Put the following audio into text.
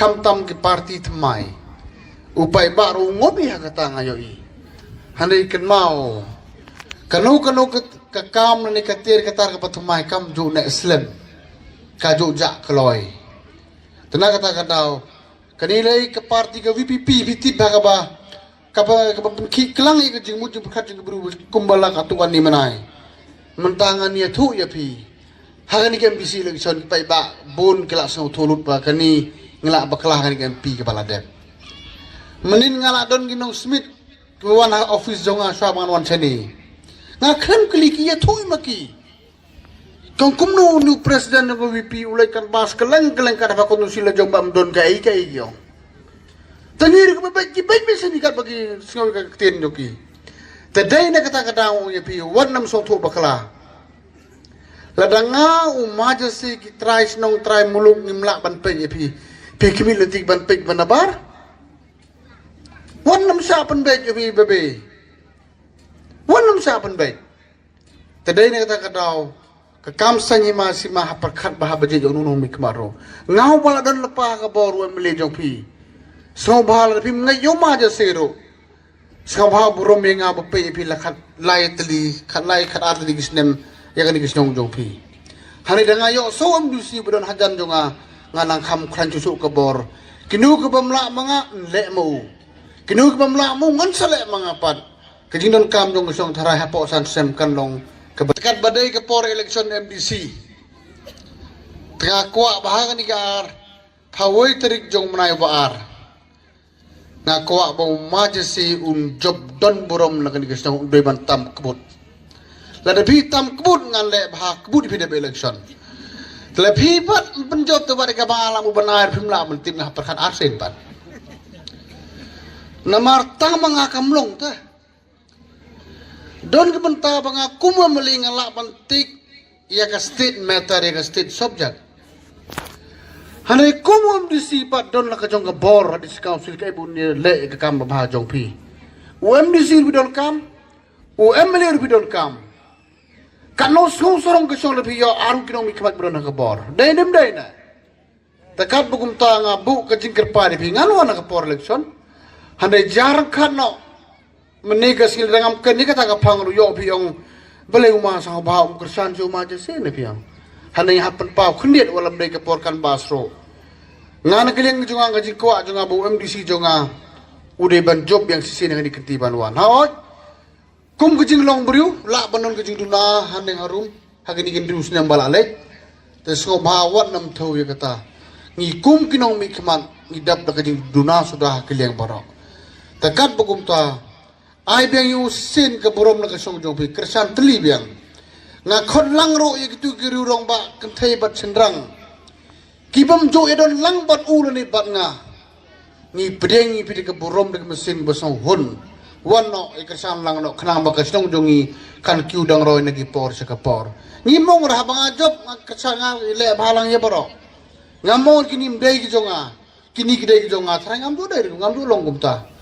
kam tam ke parti temai upai baru ngobi kata ngayoi handai ken mau kanu ke kam ni katir katar ke patumai kam ju na islam ka ju jak keloi tenaga kata kadau kanilai ke parti ke VPP vitip bagaba kapa ki kelang ke jing mujung berkat jing beru kumbala katuan ni manai mentangan ya tu ya pi hagani ke MPC lagi son pai ba bon kelas no tolut ba kani ngelak baklah kani ke MP kepala dep menin ngalak don ginong Smith kewan office jonga swabangan wan seni ngakhan kliki ya tu maki kong kumno nu presiden ng VP ulay kan bas keleng kada pa kuno sila jong bam don kai yo tangir ko ba ki bisa ni kat bagi singaw ka tin yoki taday na kata ya pi wan nam so tu bakla ladanga umaja si ki trais nong trai muluk ngimlak ban pe ya pi kimi letik ban pe banabar wan nam sa pan be ya pi bebe wan nam sa pan be taday na kata kakam sanyi masih maha perkat baha baje jong nunung mi kemaro ngau bala dan lepa ka boru mele jong pi so bala pi ngayo ma ja sero so bala burom nga ba pe pi lakat lai teli khat lai khat atli gisnem ya kan gisnong jong pi hani da ngayo so am dusi budon hajan jonga nganang kham khran cusu ka bor kinu ka bamla manga le mo kinu ka bamla mo ngan sale manga pat kajing don kam jong song thara hapo san sem kan long kebetulan badai ke por election MDC tengah kuak bahagian nikar pawai terik jong menai baar ngak kuak bau majesi job don burom lakan dikasih doi bantam kebut ladapi tam kebut ngan le bahag kebut di election lebih pat penjob tu pada kabang alam uban air pimla mentim ngah perkan arsen pat namar tang mangakam long teh don kebenta banga kuma meling alak bantik ya ka state matter ya ka state subject hanai kumum disipat don la ka jong ka bor di council ka ibu ni le ka kam ba jong pi UMDC bidon kam UMLE bidon kam kano sorong ka song lebi yo aru kino mi kamat bidon ka bor dai na takat bugum ta nga bu ka jingker pa di nganu na ka por election hanai jarang kano menikah sil dengan kenika tak kapang ruyo piong boleh umah sang bau kersan cuma je sini piong hanai hapen pau kendiat walam dai keporkan basro ngana keleng junga ngaji kuat junga bu MDC junga udah ban job yang sisi dengan diketiban wan haoi kum kejing long beriu lak banon kejing duna hanai harum hagini gendus nyam balale tes ko bawat nam thau ya kata ngi kum kinong mi keman ngidap da kejing duna sudah keleng barok takat bugum ta ai biang yu sin ke borom na kasong jong pi kersan teli biang nga khon lang ro ye gitu giru rong ba kentai bat sendrang kibam jo edon lang bat ul ni bat nga ni pedeng ni pi ke borom de mesin basong hun wan no e kersan lang no khnang ba kasong jongi kan kiu dang roi nagi por se ka por ni mong ra ba job kersan nga le balang ye baro ngamon kini mdei ki jonga kini ki dei ki jonga thrang am do dei ngam do long gum ta